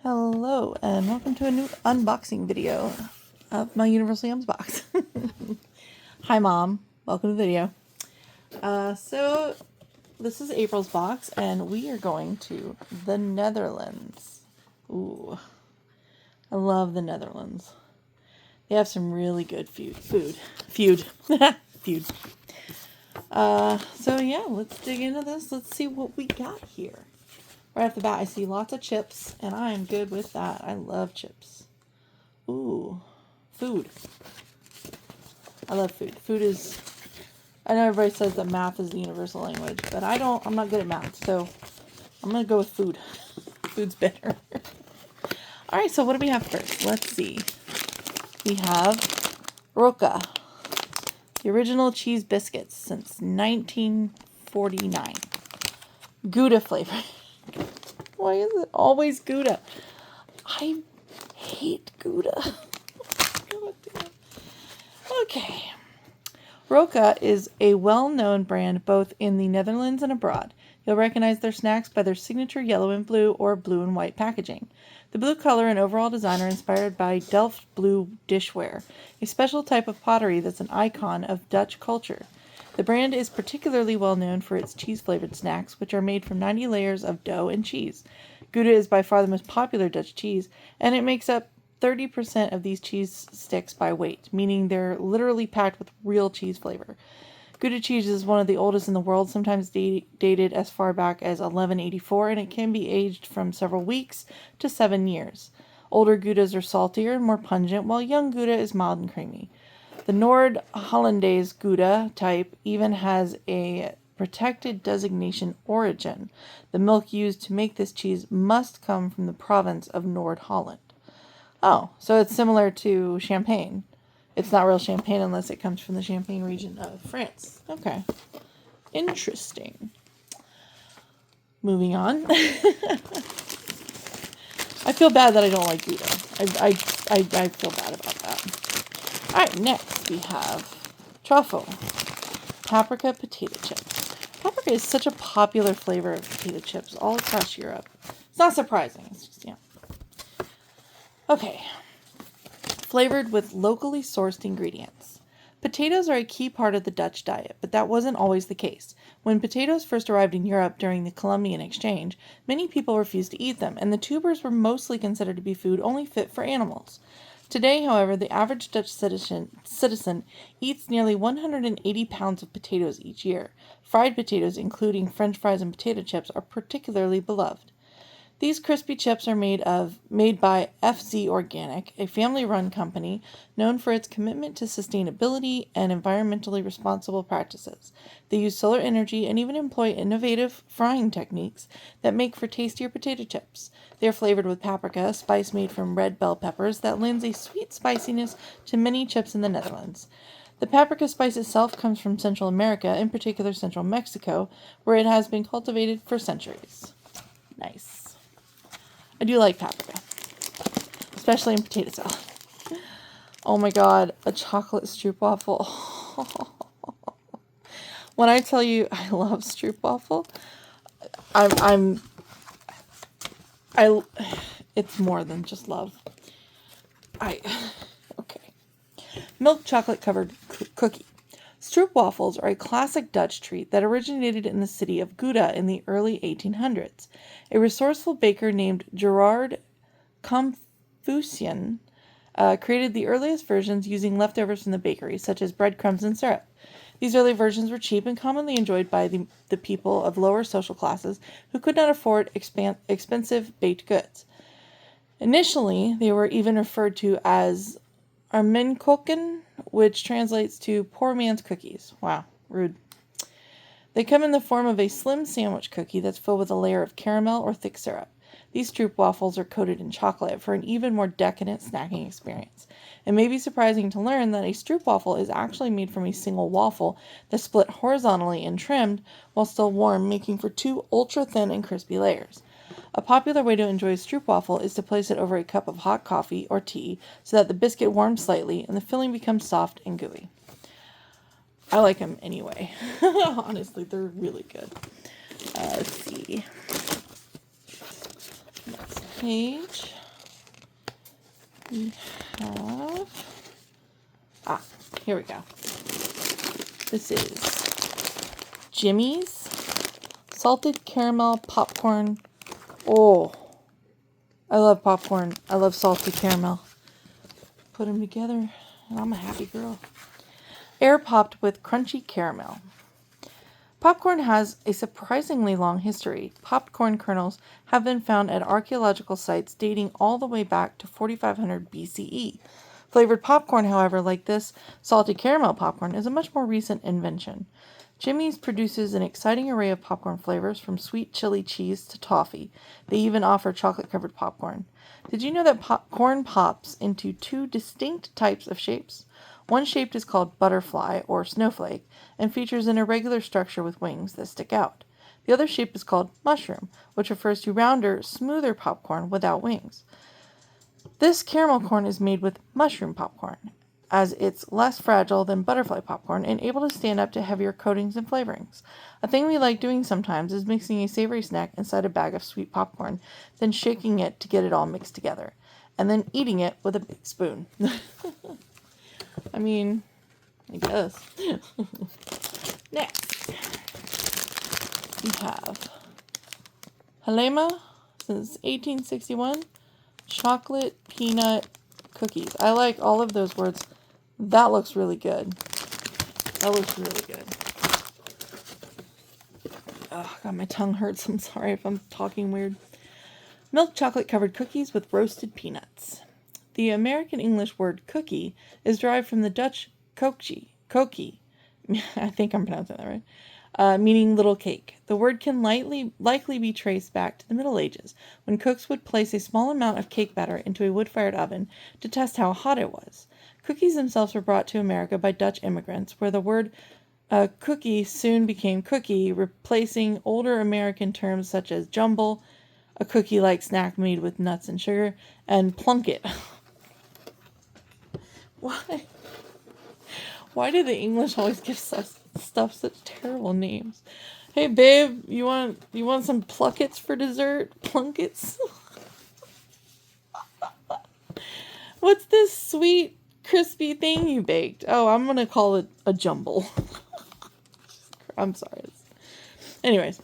Hello and welcome to a new unboxing video of my Universal Yums box. Hi Mom, welcome to the video. So this is April's box and we are going to the Netherlands. Ooh, I love the Netherlands. They have some really good food. Feud. So yeah, let's dig into this. Let's see what we got here. Right off the bat, I see lots of chips, and I am good with that. I love chips. Ooh, food. I love food. Food is, I know everybody says that math is the universal language, but I'm not good at math, so I'm going to go with food. Food's better. All right, so what do we have first? Let's see. We have Roca, the original cheese biscuits since 1949. Gouda flavor. Why is it always Gouda? I hate Gouda. Okay. Roca is a well-known brand both in the Netherlands and abroad. You'll recognize their snacks by their signature yellow and blue or blue and white packaging. The blue color and overall design are inspired by Delft blue dishware, a special type of pottery that's an icon of Dutch culture. The brand is particularly well known for its cheese-flavored snacks, which are made from 90 layers of dough and cheese. Gouda is by far the most popular Dutch cheese, and it makes up 30% of these cheese sticks by weight, meaning they're literally packed with real cheese flavor. Gouda cheese is one of the oldest in the world, sometimes dated as far back as 1184, and it can be aged from several weeks to 7 years. Older Goudas are saltier and more pungent, while young Gouda is mild and creamy. The Nord Hollandaise Gouda type even has a protected designation origin. The milk used to make this cheese must come from the province of Nord Holland. Oh, so it's similar to champagne. It's not real champagne unless it comes from the Champagne region of France. Okay. Interesting. Moving on. I feel bad that I don't like Gouda. I feel bad about that. Alright, next we have truffle. Paprika potato chips. Paprika is such a popular flavor of potato chips all across Europe. It's not surprising. It's just, Okay. Flavored with locally sourced ingredients. Potatoes are a key part of the Dutch diet, but that wasn't always the case. When potatoes first arrived in Europe during the Columbian Exchange, many people refused to eat them, and the tubers were mostly considered to be food only fit for animals. Today, however, the average Dutch citizen eats nearly 180 pounds of potatoes each year. Fried potatoes, including French fries and potato chips, are particularly beloved. These crispy chips are made by FZ Organic, a family-run company known for its commitment to sustainability and environmentally responsible practices. They use solar energy and even employ innovative frying techniques that make for tastier potato chips. They are flavored with paprika, a spice made from red bell peppers that lends a sweet spiciness to many chips in the Netherlands. The paprika spice itself comes from Central America, in particular Central Mexico, where it has been cultivated for centuries. Nice. I do like paprika, especially in potato salad. Oh my god, a chocolate stroopwafel. When I tell you I love stroopwafel, it's more than just love. Okay. Milk chocolate covered cookie. Stroopwafels are a classic Dutch treat that originated in the city of Gouda in the early 1800s. A resourceful baker named Gerard Confucian created the earliest versions using leftovers from the bakery, such as breadcrumbs and syrup. These early versions were cheap and commonly enjoyed by the people of lower social classes who could not afford expensive baked goods. Initially, they were even referred to as Armenkoeken, which translates to poor man's cookies. Wow, rude. They come in the form of a slim sandwich cookie that's filled with a layer of caramel or thick syrup. These stroopwafels are coated in chocolate for an even more decadent snacking experience. It may be surprising to learn that a stroopwafel is actually made from a single waffle that's split horizontally and trimmed while still warm, making for two ultra-thin and crispy layers. A popular way to enjoy a stroopwafel is to place it over a cup of hot coffee or tea so that the biscuit warms slightly and the filling becomes soft and gooey. I like them anyway. Honestly, they're really good. Let's see. page, we have, here we go. This is Jimmy's salted caramel popcorn. Oh, I love popcorn. I love salted caramel. Put them together and I'm a happy girl. Air popped with crunchy caramel. Popcorn has a surprisingly long history. Popcorn kernels have been found at archaeological sites dating all the way back to 4500 BCE. Flavored popcorn, however, like this salted caramel popcorn, is a much more recent invention. Jimmy's produces an exciting array of popcorn flavors from sweet chili cheese to toffee. They even offer chocolate-covered popcorn. Did you know that popcorn pops into two distinct types of shapes? One shape is called butterfly or snowflake and features an irregular structure with wings that stick out. The other shape is called mushroom, which refers to rounder, smoother popcorn without wings. This caramel corn is made with mushroom popcorn, as it's less fragile than butterfly popcorn and able to stand up to heavier coatings and flavorings. A thing we like doing sometimes is mixing a savory snack inside a bag of sweet popcorn, then shaking it to get it all mixed together, and then eating it with a big spoon. I mean, I guess. Next, we have Halema, since 1861, chocolate peanut cookies. I like all of those words. That looks really good. That looks really good. Oh, God, my tongue hurts. I'm sorry if I'm talking weird. Milk chocolate covered cookies with roasted peanuts. The American English word cookie is derived from the Dutch koekie. I think I'm pronouncing that right. Meaning little cake. The word can likely be traced back to the Middle Ages, when cooks would place a small amount of cake batter into a wood-fired oven to test how hot it was. Cookies themselves were brought to America by Dutch immigrants, where the word cookie soon became cookie, replacing older American terms such as jumble, a cookie-like snack made with nuts and sugar, and plunket. Why? Why do the English always give stuff such terrible names? Hey babe, you want some pluckets for dessert? Plunkets? What's this sweet crispy thing you baked? Oh, I'm gonna call it a jumble. I'm sorry. Anyways,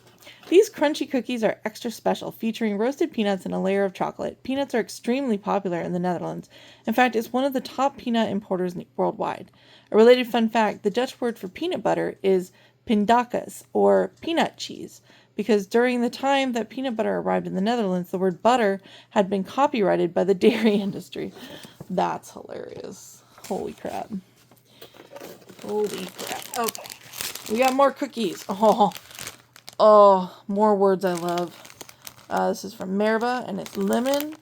these crunchy cookies are extra special, featuring roasted peanuts and a layer of chocolate. Peanuts are extremely popular in the Netherlands. In fact, it's one of the top peanut importers worldwide. A related fun fact, the Dutch word for peanut butter is pindakaas, or peanut cheese, because during the time that peanut butter arrived in the Netherlands, the word butter had been copyrighted by the dairy industry. That's hilarious. Holy crap. Holy crap. Okay. We got more cookies. Oh, more words I love. This is from Merba, and it's lemon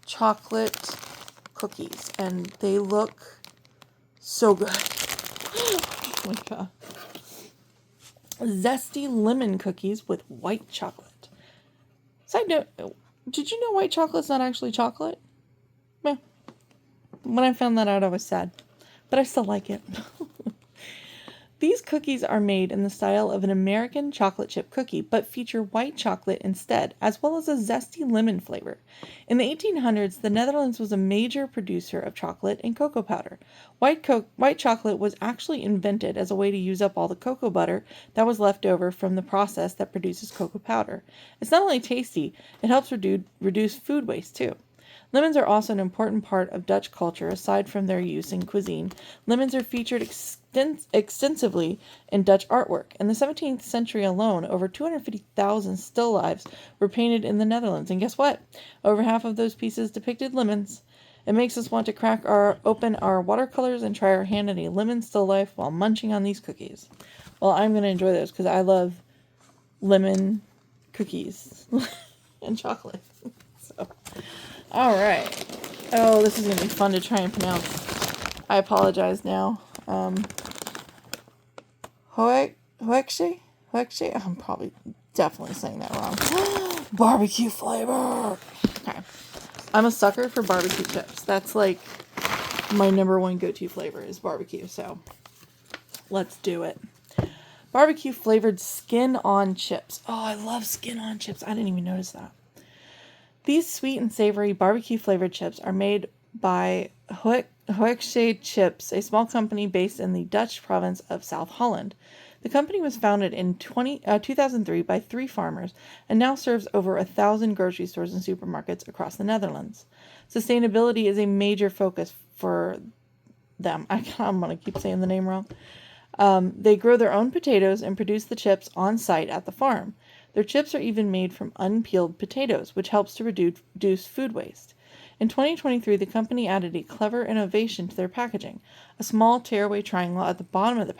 chocolate cookies. And they look so good. Oh my god. Zesty lemon cookies with white chocolate. Side note, did you know white chocolate's not actually chocolate? Yeah. When I found that out, I was sad. But I still like it. These cookies are made in the style of an American chocolate chip cookie, but feature white chocolate instead, as well as a zesty lemon flavor. In the 1800s, the Netherlands was a major producer of chocolate and cocoa powder. White chocolate was actually invented as a way to use up all the cocoa butter that was left over from the process that produces cocoa powder. It's not only tasty, it helps reduce food waste too. Lemons are also an important part of Dutch culture aside from their use in cuisine. Lemons are featured extensively in Dutch artwork. In the 17th century alone, over 250,000 still lifes were painted in the Netherlands. And guess what? Over half of those pieces depicted lemons. It makes us want to crack open our watercolors and try our hand at a lemon still life while munching on these cookies. Well, I'm going to enjoy those because I love lemon cookies and chocolate. So... all right. Oh, this is going to be fun to try and pronounce. I apologize now. Hoekje? I'm probably definitely saying that wrong. Barbecue flavor. Okay. I'm a sucker for barbecue chips. That's like my number one go-to flavor is barbecue. So let's do it. Barbecue flavored skin on chips. Oh, I love skin on chips. I didn't even notice that. These sweet and savory barbecue flavored chips are made by Hoeksche Chips, a small company based in the Dutch province of South Holland. The company was founded in 2003 by 3 farmers and now serves over 1,000 grocery stores and supermarkets across the Netherlands. Sustainability is a major focus for them. I'm going to keep saying the name wrong. They grow their own potatoes and produce the chips on site at the farm. Their chips are even made from unpeeled potatoes, which helps to reduce food waste. In 2023, the company added a clever innovation to their packaging, a small tearaway triangle at the bottom of the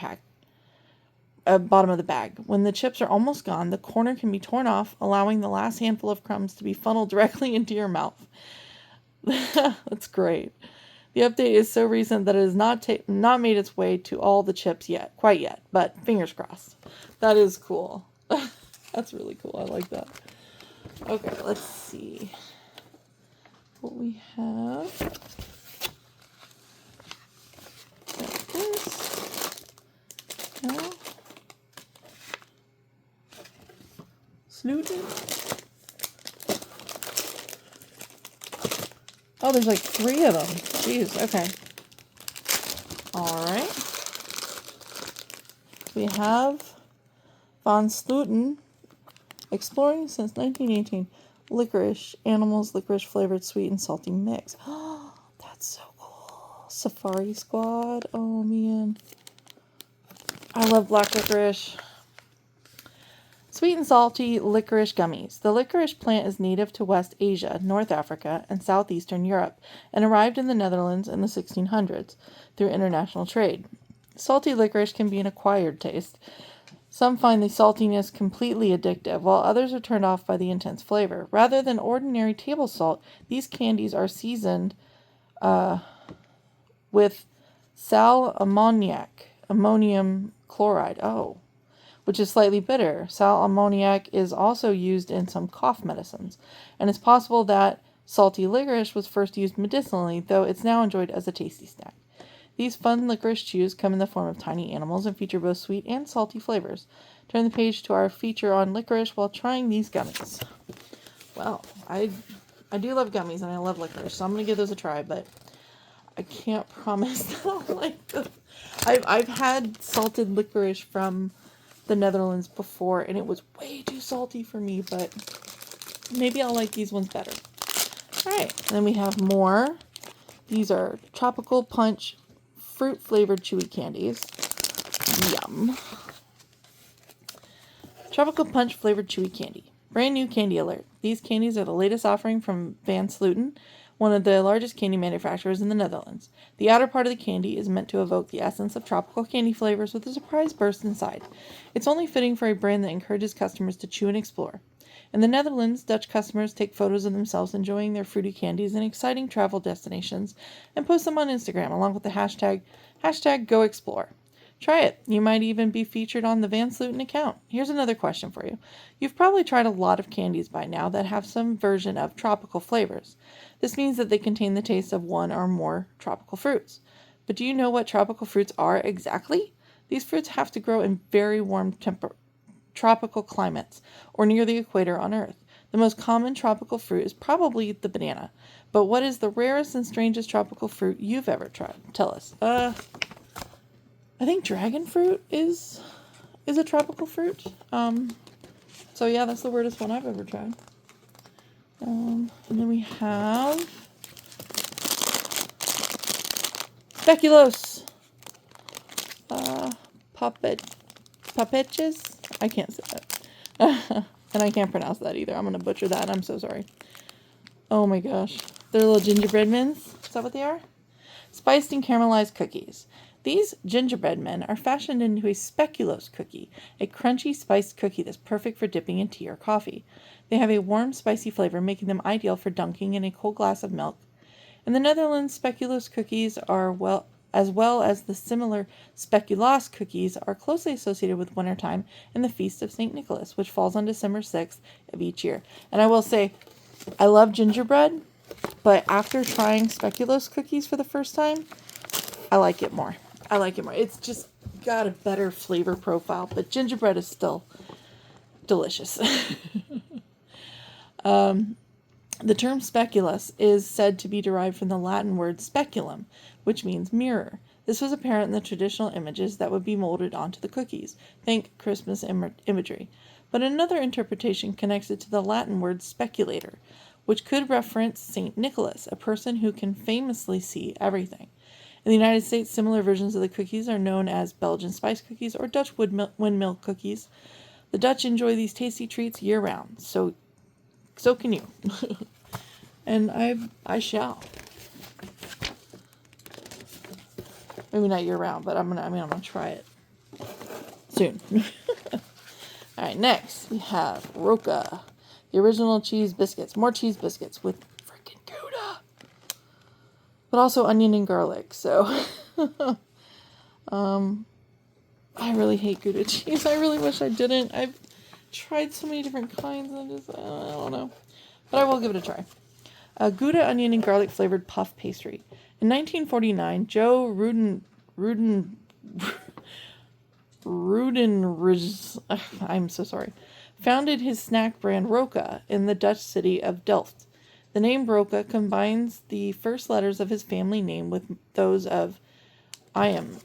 bag. When the chips are almost gone, the corner can be torn off, allowing the last handful of crumbs to be funneled directly into your mouth. That's great. The update is so recent that it has not made its way to all the chips quite yet, but fingers crossed. That is cool. That's really cool. I like that. Okay, let's see what we have. Got this. No. Snooty. Oh, there's like 3 of them. Jeez, okay. Alright. We have Van Slooten, exploring since 1918. Licorice, animals, licorice flavored sweet and salty mix. Oh, that's so cool. Safari Squad. Oh, man. I love black licorice. Sweet and salty licorice gummies. The licorice plant is native to West Asia, North Africa, and southeastern Europe, and arrived in the Netherlands in the 1600s through international trade. Salty licorice can be an acquired taste. Some find the saltiness completely addictive, while others are turned off by the intense flavor. Rather than ordinary table salt, these candies are seasoned with sal ammonium chloride. Oh. Which is slightly bitter. Sal ammoniac is also used in some cough medicines, and it's possible that salty licorice was first used medicinally, though it's now enjoyed as a tasty snack. These fun licorice chews come in the form of tiny animals and feature both sweet and salty flavors. Turn the page to our feature on licorice while trying these gummies. Well, I do love gummies and I love licorice, so I'm going to give those a try, but I can't promise that I'll like them. I've had salted licorice from the Netherlands before, and it was way too salty for me, but maybe I'll like these ones better. Alright, then we have more. These are Tropical Punch fruit-flavored chewy candies. Yum. Tropical Punch flavored chewy candy. Brand new candy alert. These candies are the latest offering from Van Slooten, one of the largest candy manufacturers in the Netherlands. The outer part of the candy is meant to evoke the essence of tropical candy flavors with a surprise burst inside. It's only fitting for a brand that encourages customers to chew and explore. In the Netherlands, Dutch customers take photos of themselves enjoying their fruity candies in exciting travel destinations and post them on Instagram along with the hashtag #GoExplore. Try it. You might even be featured on the Van Slooten account. Here's another question for you. You've probably tried a lot of candies by now that have some version of tropical flavors. This means that they contain the taste of one or more tropical fruits. But do you know what tropical fruits are exactly? These fruits have to grow in very warm tropical climates or near the equator on Earth. The most common tropical fruit is probably the banana. But what is the rarest and strangest tropical fruit you've ever tried? Tell us. I think dragon fruit is a tropical fruit. So yeah, that's the weirdest one I've ever tried. And then we have speculoos. Papeches? I can't say that. And I can't pronounce that either. I'm going to butcher that. I'm so sorry. Oh my gosh. They're little gingerbread mins. Is that what they are? Spiced and caramelized cookies. These gingerbread men are fashioned into a speculoos cookie, a crunchy spiced cookie that's perfect for dipping in tea or coffee. They have a warm, spicy flavor, making them ideal for dunking in a cold glass of milk. In the Netherlands, speculoos cookies as well as the similar speculaas cookies are closely associated with wintertime and the Feast of St. Nicholas, which falls on December 6th of each year. And I will say, I love gingerbread, but after trying speculoos cookies for the first time, I like it more. It's just got a better flavor profile, but gingerbread is still delicious. The term speculus is said to be derived from the Latin word speculum, which means mirror. This was apparent in the traditional images that would be molded onto the cookies. Think Christmas imagery. But another interpretation connects it to the Latin word speculator, which could reference St. Nicholas, a person who can famously see everything. In the United States, similar versions of the cookies are known as Belgian spice cookies or Dutch windmill cookies. The Dutch enjoy these tasty treats year-round, so can you. And I shall. Maybe not year-round, but I'm gonna try it soon. All right, next we have Roka, the original cheese biscuits. More cheese biscuits with freaking Gouda, but also onion and garlic. So, I really hate Gouda cheese. I really wish I didn't. I've tried so many different kinds, and I don't know, but I will give it a try. Gouda onion and garlic flavored puff pastry. In 1949, Joe Rudenrij, I'm so sorry, founded his snack brand Roka in the Dutch city of Delft. The name Roka combines the first letters of his family name with those of I am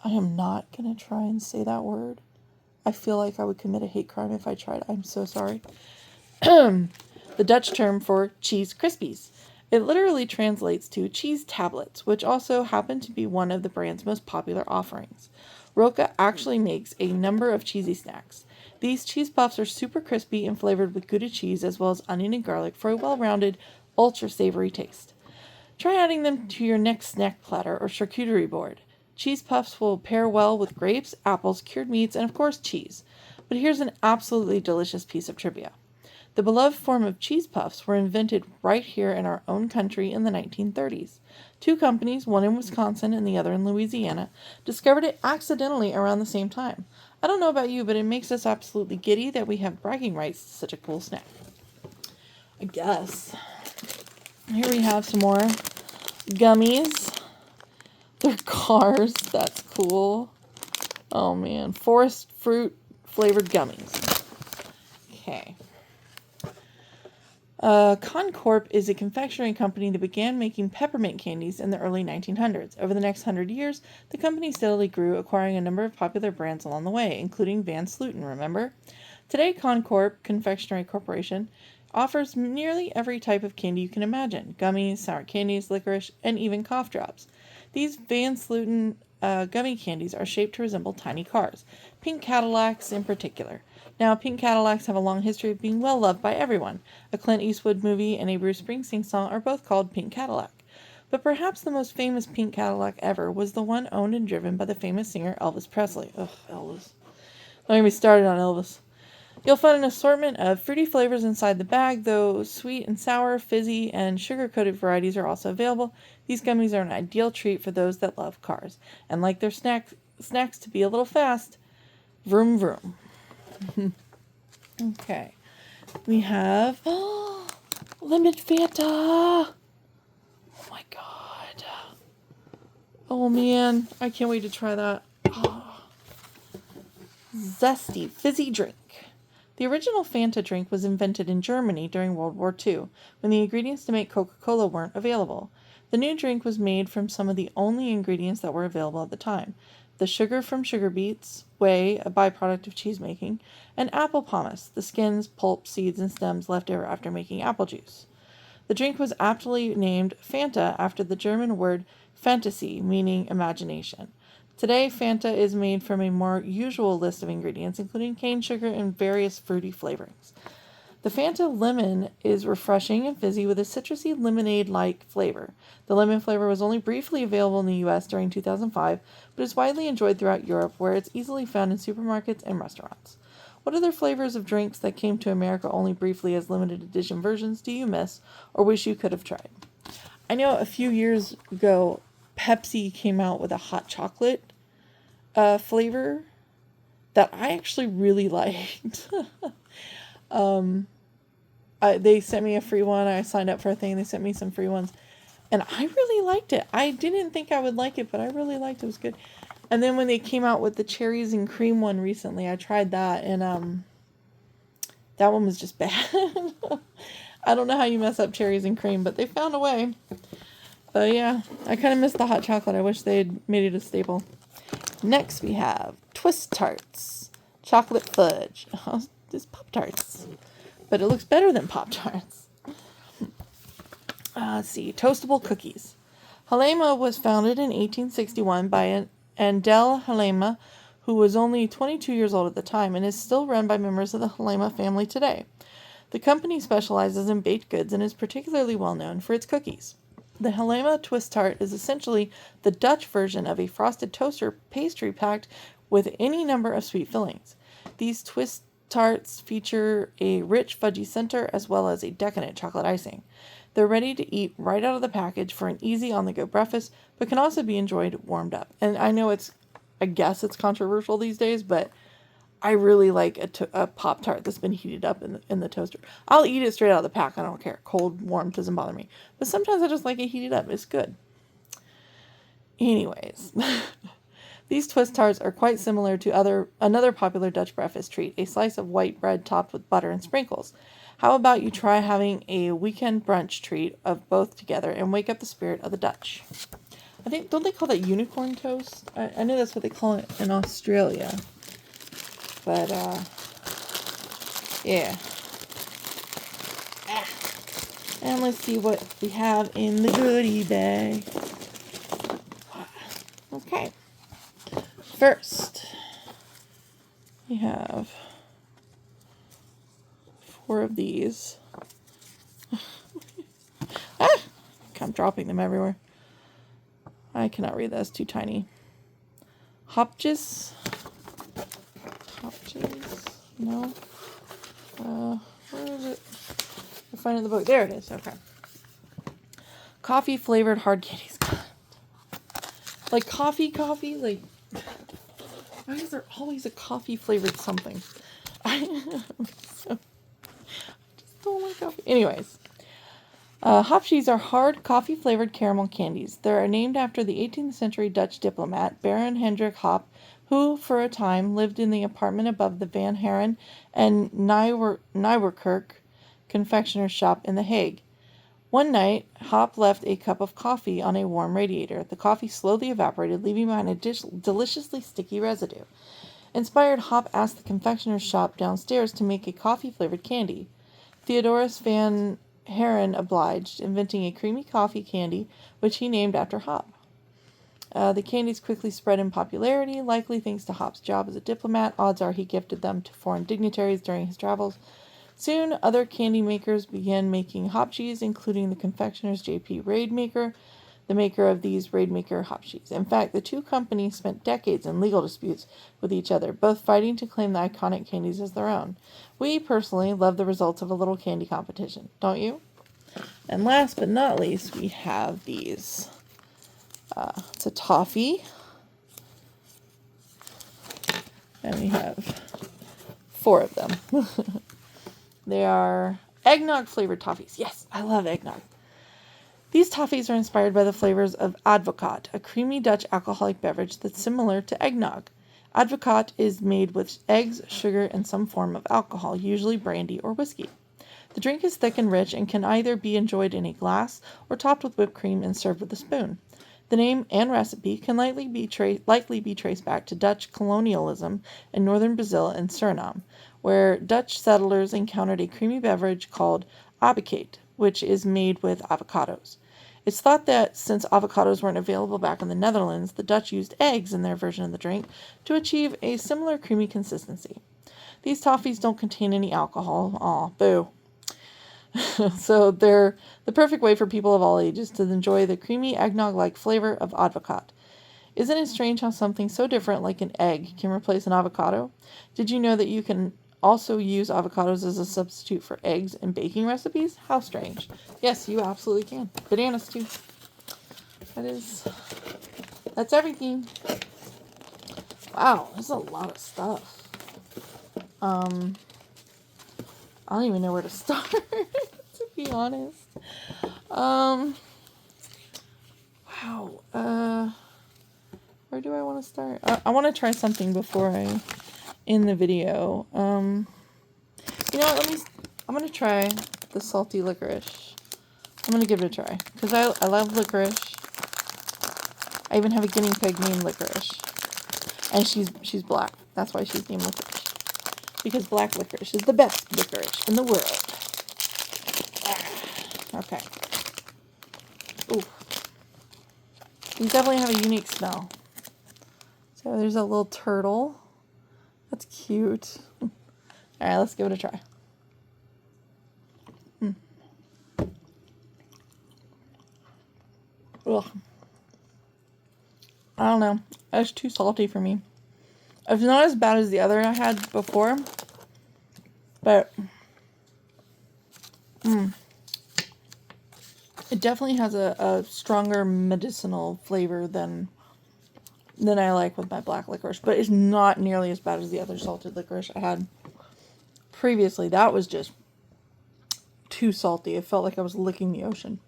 not going to try and say that word. I feel like I would commit a hate crime if I tried. I'm so sorry. The Dutch term for cheese Krispies. It literally translates to cheese tablets, which also happen to be one of the brand's most popular offerings. Roka actually makes a number of cheesy snacks. These cheese puffs are super crispy and flavored with Gouda cheese as well as onion and garlic for a well-rounded, ultra-savory taste. Try adding them to your next snack platter or charcuterie board. Cheese puffs will pair well with grapes, apples, cured meats, and of course cheese. But here's an absolutely delicious piece of trivia. The beloved form of cheese puffs were invented right here in our own country in the 1930s. Two companies, one in Wisconsin and the other in Louisiana, discovered it accidentally around the same time. I don't know about you, but it makes us absolutely giddy that we have bragging rights to such a cool snack. I guess. Here we have some more gummies. They're cars. That's cool. Oh man. Forest fruit flavored gummies. Okay. Concorp is a confectionery company that began making peppermint candies in the early 1900s. Over the next 100 years, the company steadily grew, acquiring a number of popular brands along the way, including Van Sluten, remember? Today, Concorp Confectionery Corporation offers nearly every type of candy you can imagine: gummies, sour candies, licorice, and even cough drops. These Van Sluten gummy candies are shaped to resemble tiny cars, pink Cadillacs in particular. Now, pink Cadillacs have a long history of being well loved by everyone. A Clint Eastwood movie and a Bruce Springsteen song are both called Pink Cadillac. But perhaps the most famous pink Cadillac ever was the one owned and driven by the famous singer Elvis Presley. Ugh, Elvis. Don't get me started on Elvis. You'll find an assortment of fruity flavors inside the bag, though sweet and sour, fizzy, and sugar-coated varieties are also available. These gummies are an ideal treat for those that love cars and like their snacks to be a little fast. Vroom vroom. Okay. We have lemon Fanta. Oh my god. Oh man, I can't wait to try that. Oh. Zesty fizzy drink. The original Fanta drink was invented in Germany during World War II, when the ingredients to make Coca-Cola weren't available. The new drink was made from some of the only ingredients that were available at the time: the sugar from sugar beets, whey, a byproduct of cheese making, and apple pomace, the skins, pulp, seeds, and stems left over after making apple juice. The drink was aptly named Fanta after the German word Fantasie, meaning imagination. Today, Fanta is made from a more usual list of ingredients, including cane sugar and various fruity flavorings. The Fanta Lemon is refreshing and fizzy with a citrusy lemonade-like flavor. The lemon flavor was only briefly available in the U.S. during 2005, but is widely enjoyed throughout Europe, where it's easily found in supermarkets and restaurants. What other flavors of drinks that came to America only briefly as limited edition versions do you miss or wish you could have tried? I know a few years ago, Pepsi came out with a hot chocolate flavor that I actually really liked. They sent me a free one. I signed up for a thing. They sent me some free ones. And I really liked it. I didn't think I would like it, but I really liked it. It was good. And then when they came out with the cherries and cream one recently, I tried that. And that one was just bad. I don't know how you mess up cherries and cream, but they found a way. But yeah, I kind of miss the hot chocolate. I wish they had made it a staple. Next we have Twist Tarts. Chocolate fudge. Oh, it's Pop-Tarts. But it looks better than Pop-Tarts. Let's see. Toastable cookies. Halema was founded in 1861 by Andel Halema, who was only 22 years old at the time, and is still run by members of the Halema family today. The company specializes in baked goods and is particularly well known for its cookies. The Halema Twist Tart is essentially the Dutch version of a frosted toaster pastry packed with any number of sweet fillings. These Twist Tarts feature a rich fudgy center as well as a decadent chocolate icing. They're ready to eat right out of the package for an easy on-the-go breakfast, but can also be enjoyed warmed up. And I know I guess it's controversial these days, but I really like a Pop-Tart that's been heated up in the toaster. I'll eat it straight out of the pack. I don't care. Cold, warm, doesn't bother me. But sometimes I just like it heated up. It's good. Anyways, these Twist Tarts are quite similar to another popular Dutch breakfast treat, a slice of white bread topped with butter and sprinkles. How about you try having a weekend brunch treat of both together and wake up the spirit of the Dutch? Don't they call that unicorn toast? I know that's what they call it in Australia. But, yeah. And let's see what we have in the goodie bag. Okay. First, we have 4 of these. I'm dropping them everywhere. I cannot read that. It's too tiny. Hopjes. No. Where is it? I find it in the book. There it is. Okay. Coffee flavored hard candies. Like coffee. Like, why is there always a coffee flavored something? I just don't like coffee. Anyways. Hopjes are hard coffee flavored caramel candies. They are named after the 18th century Dutch diplomat Baron Hendrik Hop, who, for a time, lived in the apartment above the Van Haren and Nieuwerkerk confectioner's shop in The Hague. One night, Hop left a cup of coffee on a warm radiator. The coffee slowly evaporated, leaving behind a deliciously sticky residue. Inspired, Hop asked the confectioner's shop downstairs to make a coffee-flavored candy. Theodorus Van Haren obliged, inventing a creamy coffee candy, which he named after Hop. The candies quickly spread in popularity, likely thanks to Hop's job as a diplomat. Odds are he gifted them to foreign dignitaries during his travels. Soon, other candy makers began making Hopjes, including the confectioners J.P. Raidmaker, the maker of these Raidmaker Hopjes. In fact, the two companies spent decades in legal disputes with each other, both fighting to claim the iconic candies as their own. We, personally, love the results of a little candy competition, don't you? And last but not least, we have these. It's a toffee. And we have 4 of them. They are eggnog flavored toffees. Yes, I love eggnog. These toffees are inspired by the flavors of Advocaat, a creamy Dutch alcoholic beverage that's similar to eggnog. Advocaat is made with eggs, sugar, and some form of alcohol, usually brandy or whiskey. The drink is thick and rich and can either be enjoyed in a glass or topped with whipped cream and served with a spoon. The name and recipe can likely be traced back to Dutch colonialism in northern Brazil and Suriname, where Dutch settlers encountered a creamy beverage called abbekate, which is made with avocados. It's thought that since avocados weren't available back in the Netherlands, the Dutch used eggs in their version of the drink to achieve a similar creamy consistency. These toffees don't contain any alcohol. Aw, boo. So they're the perfect way for people of all ages to enjoy the creamy eggnog-like flavor of Advocaat. Isn't it strange how something so different like an egg can replace an avocado? Did you know that you can also use avocados as a substitute for eggs in baking recipes? How strange. Yes, you absolutely can. Bananas too. That's everything. Wow, there's a lot of stuff. I don't even know where to start, to be honest. Wow. Where do I want to start? I want to try something before I end the video. You know what? I'm going to try the salty licorice. I'm going to give it a try. Because I love licorice. I even have a guinea pig named Licorice. And she's black. That's why she's named Licorice. Because black licorice is the best licorice in the world. Okay. Ooh. These definitely have a unique smell. So there's a little turtle. That's cute. Alright, let's give it a try. Ugh. I don't know. That's too salty for me. It's not as bad as the other I had before. But it definitely has a stronger medicinal flavor than I like with my black licorice. But it's not nearly as bad as the other salted licorice I had previously. That was just too salty. It felt like I was licking the ocean.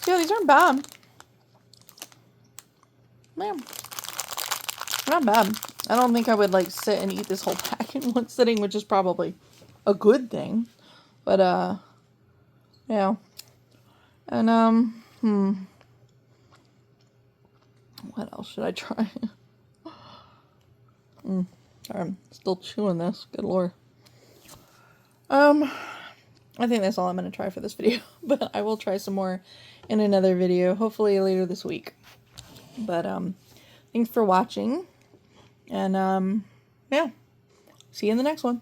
Yeah, these aren't bad. Man, not bad. I don't think I would like sit and eat this whole pack in one sitting, which is probably a good thing. But yeah. And what else should I try? Sorry, I'm still chewing this. Good lord. I think that's all I'm going to try for this video. But I will try some more in another video, hopefully later this week. But thanks for watching. And yeah. See you in the next one.